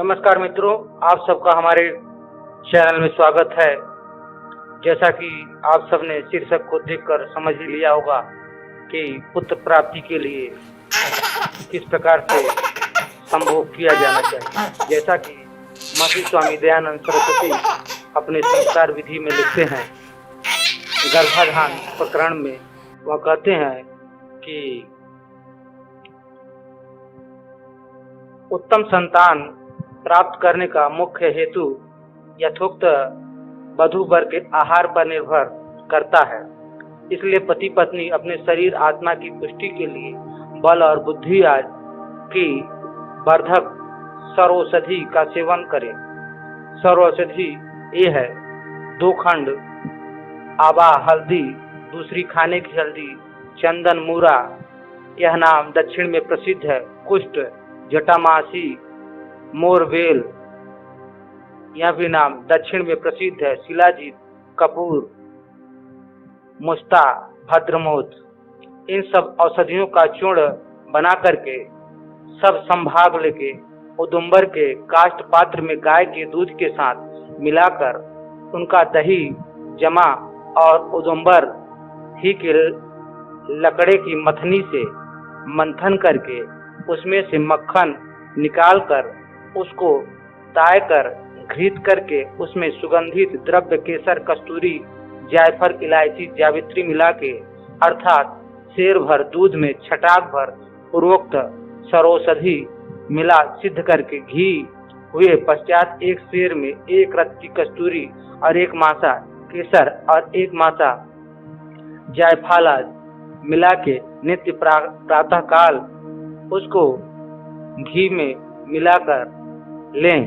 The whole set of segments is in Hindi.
नमस्कार मित्रों, आप सबका हमारे चैनल में स्वागत है। जैसा कि आप सबने शीर्षक को देखकर समझ ही लिया होगा कि पुत्र प्राप्ति के लिए किस प्रकार से संभोग किया जाना चाहिए। जैसा कि महर्षि स्वामी दयानंद सरस्वती अपने संस्कार विधि में लिखते हैं, गर्भाधान प्रकरण में वह कहते हैं कि उत्तम संतान प्राप्त करने का मुख्य हेतु यथोक्त वधू वर के आहार पर निर्भर करता है। इसलिए पति पत्नी अपने शरीर आत्मा की पुष्टि के लिए बल और बुद्धि आदि की वर्धक सर्वौषधि का सेवन करें। सर्वौषधि ये है 2 खंड आबा हल्दी, दूसरी खाने की हल्दी, चंदन मूरा। यह नाम दक्षिण में प्रसिद्ध है। कुष्ठ, जटामासी, मोरबेल, यह भी नाम दक्षिण में प्रसिद्ध है। शिलाजीत, कपूर, मुस्ता, भद्रमोद। इन सब औषधियों का चूर्ण बना करके सब संभाग लेके औदुंबर के काष्ठ पात्र में गाय के दूध के साथ मिलाकर उनका दही जमा और औदुंबर ही के लकड़े की मथनी से मंथन करके उसमें से मक्खन निकालकर उसको ताय कर घृत करके उसमें सुगंधित द्रव्य केसर, कस्तूरी, जायफल, इलायची, जावित्री मिला के अर्थात शेर भर दूध में छटाक भर पूर्वोक्त सर्वौषधि मिला सिद्ध करके घी हुए पश्चात 1 शेर में 1 रत्ती कस्तूरी और 1 मासा केसर और 1 मासा जायफल मिला के नित्य प्रातः काल उसको घी में मिलाकर लें।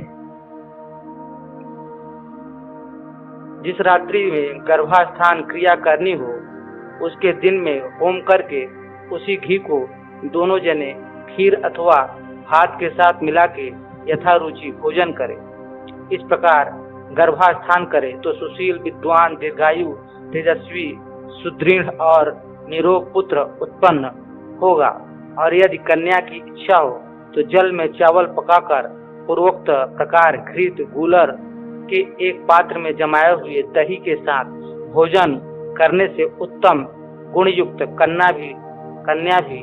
जिस रात्रि में गर्भास्थान क्रिया करनी हो उसके दिन में होम करके उसी घी को दोनों जने खीर अथवा भात के साथ मिला के यथारुचि भोजन करें। इस प्रकार गर्भास्थान करें तो सुशील, विद्वान, दीर्घायु, तेजस्वी, सुदृढ़ और निरोग पुत्र उत्पन्न होगा। और यदि कन्या की इच्छा हो तो जल में चावल पकाकर पूर्वोक्त प्रकार घृत गूलर के एक पात्र में जमाए हुए दही के साथ भोजन करने से उत्तम गुणयुक्त कन्या भी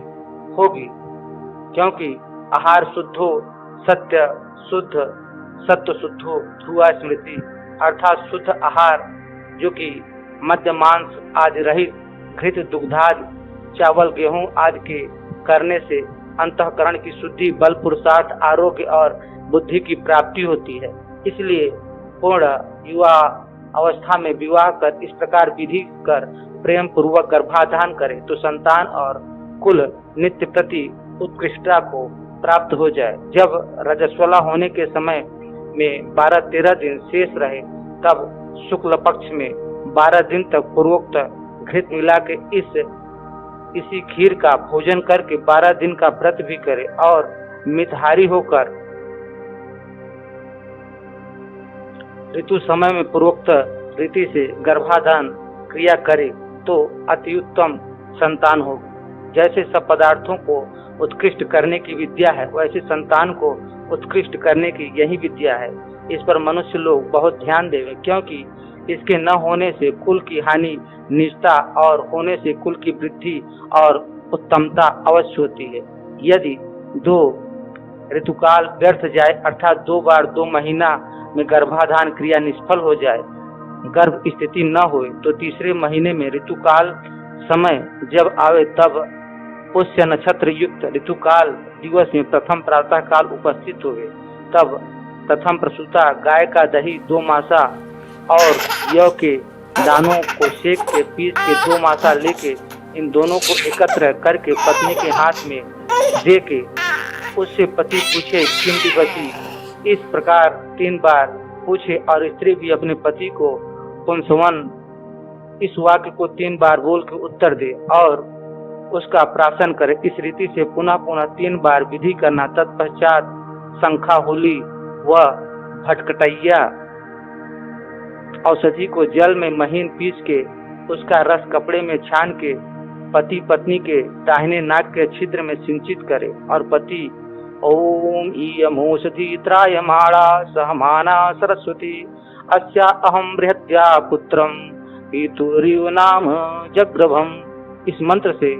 होगी। क्योंकि आहार शुद्धो सत्य शुद्ध, सत्व शुद्धो ध्रुवा स्मृति, अर्थात शुद्ध आहार जो कि मद्य मांस आदि रहित घृत दुग्धादि चावल गेहूं आदि के करने से अंतःकरण की शुद्धि, बल, पुरुषार्थ, आरोग्य और बुद्धि की प्राप्ति होती है। इसलिए पूर्ण युवा अवस्था में विवाह कर इस प्रकार विधि कर प्रेम पूर्वक गर्भाधान करे तो संतान और कुल नित्य प्रति उत्कृष्टता को प्राप्त हो जाए। जब रजस्वला होने के समय में 12-13 दिन शेष रहे तब शुक्ल पक्ष में 12 दिन तक पूर्वोक्त घृत मिला के इसी खीर का भोजन करके 12 दिन का व्रत भी करे और मितहारी होकर ऋतु समय में पूर्वोक्त रीति से गर्भाधान क्रिया करे तो अति उत्तम संतान होगी। जैसे सब पदार्थों को उत्कृष्ट करने की विद्या है वैसे संतान को उत्कृष्ट करने की यही विद्या है। इस पर मनुष्य लोग बहुत ध्यान देवे, क्योंकि इसके न होने से कुल की हानि निजता और होने से कुल की वृद्धि और उत्तमता अवश्य होती है। यदि 2 ऋतुकाल व्यर्थ जाए अर्थात 2 बार 2 महीना में गर्भाधान क्रिया निष्फल हो जाए, गर्भ स्थिति न हो तो तीसरे महीने में ऋतुकाल समय जब आवे तब पुष्य नक्षत्र युक्त ऋतुकाल दिवस में प्रथम प्रातः काल उपस्थित हुए तब प्रथम प्रसूता गाय का दही 2 मासा और यौ के दानों को सेक के पीस के 2 मासा लेके इन दोनों को एकत्र करके पत्नी के हाथ में दे के उससे पति पूछे किंतु बची। इस प्रकार 3 बार पूछे और स्त्री भी अपने पति को पुंसवन इस वाक्य को 3 बार बोल के उत्तर दे और उसका प्राशन करे। इस रीति से पुनः पुनः 3 बार विधि करना। तत्पश्चात शंखा होली व भटकटैया औषधि को जल में महीन पीस के उसका रस कपड़े में छान के पति पत्नी के दाहिने नाक के छिद्र में सिंचित करे और पति ओम इयमोषधि त्रायमाणा सहमाना सरस्वती अस्या अहम बृहद्या पुत्रम पितुरिव नाम जग्रभम। इस मंत्र से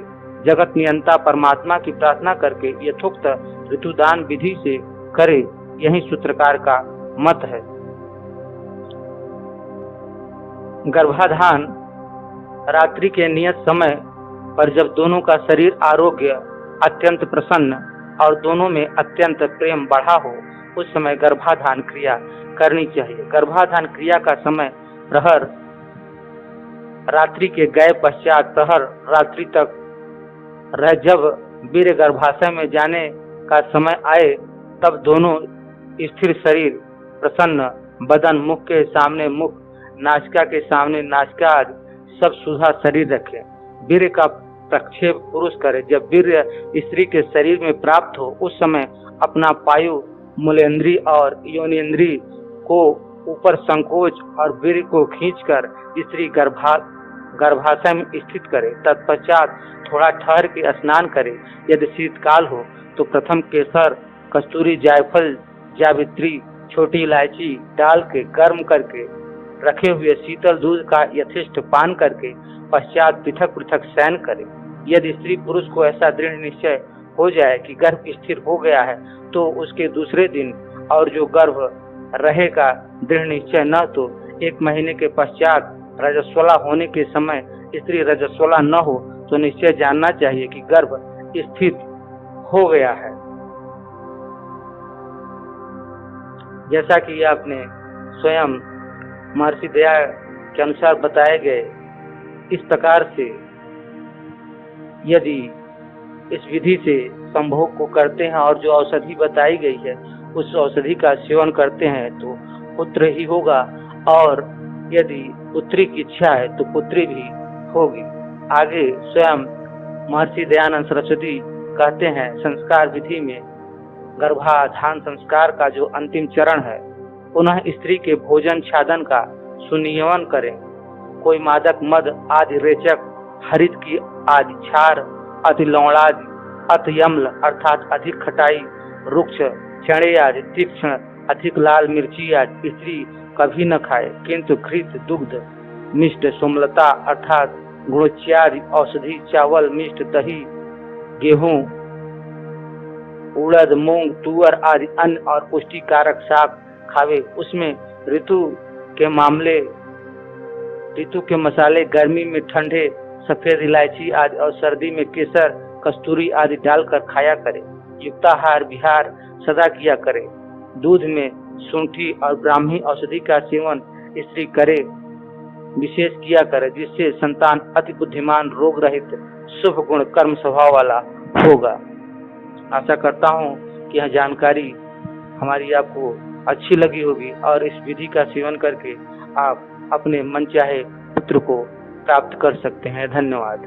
जगत नियंता परमात्मा की प्रार्थना करके यथोक्त ऋतुदान विधि से करे, यही सूत्रकार का मत है। गर्भाधान रात्रि के नियत समय पर जब दोनों का शरीर आरोग्य अत्यंत प्रसन्न और दोनों में अत्यंत प्रेम बढ़ा हो, उस समय गर्भाधान क्रिया करनी चाहिए। गर्भाधान क्रिया का समय प्रहर रात्रि के गए पश्चात प्रहर रात्रि तक रह, जब वीर्य गर्भाशय में जाने का समय आए तब दोनों स्थिर शरीर, प्रसन्न बदन, मुख के सामने मुख, नासिका के सामने नासिका आदि सब सुधा शरीर रखें। वीर्य का प्रक्षेप पुरुष करे। जब वीर्य स्त्री के शरीर में प्राप्त हो, उस समय अपना पायु मूलेंद्री और योनिंद्री को ऊपर संकोच और वीर्य को खींचकर स्त्री गर्भाशय में स्थित करे। तत्पश्चात थोड़ा ठहर के स्नान करे। यदि शीतकाल हो तो प्रथम केसर, कस्तूरी, जायफल, जावित्री, छोटी इलायची डाल के गर्म करके रखे हुए शीतल दूध का यथेष्ट पान करके पश्चात पृथक पृथक शयन करे। यदि स्त्री पुरुष को ऐसा दृढ़ निश्चय हो जाए कि गर्भ स्थिर हो गया है तो उसके दूसरे दिन और जो गर्भ रहेगा दृढ़ निश्चय न तो 1 महीने के पश्चात रजस्वला होने के समय स्त्री रजस्वला न हो तो निश्चय जानना चाहिए कि गर्भ स्थित हो गया है। जैसा कि आपने स्वयं महर्षि दया के अनुसार बताए गए, इस प्रकार से यदि इस विधि से संभोग को करते हैं और जो औषधि बताई गई है उस औषधि का सेवन करते हैं तो पुत्र ही होगा, और यदि पुत्री की इच्छा है तो पुत्री भी होगी। आगे स्वयं महर्षि दयानंद सरस्वती कहते हैं, संस्कार विधि में गर्भाधान संस्कार का जो अंतिम चरण है, पुनः स्त्री के भोजन छादन का सुनियमन करें। कोई मादक मद आदि रेचक, हरित की आदि क्षार, अति लवणादि, अति यम्ल अर्थात अधिक खटाई, रुक्ष, चणे आदि तीक्ष्ण, अधिक लाल मिर्ची आदि स्त्री कभी न खाए, किंतु घृत, दुग्ध, मिष्ट, सोमलता अर्थात गुणोच्चारी औषधि, चावल, मिष्ट, दही, गेहूं, उड़द, मूंग, तुअर आदि अन्न और पुष्टिकारक शाक खावे। उसमें ऋतु के मसाले गर्मी में ठंडे सफेद इलायची आदि और सर्दी में केसर, कस्तूरी आदि डालकर खाया करे। युक्ताहार विहार सदा किया करे। दूध में शुंठी और ब्राह्मी औषधि का सेवन स्त्री करे, विशेष किया करे, जिससे संतान अति बुद्धिमान, रोग रहित, शुभ गुण कर्म स्वभाव वाला होगा। आशा करता हूँ कि यह जानकारी हमारी आपको अच्छी लगी होगी और इस विधि का सेवन करके आप अपने मनचाहे पुत्र को प्राप्त कर सकते हैं। धन्यवाद।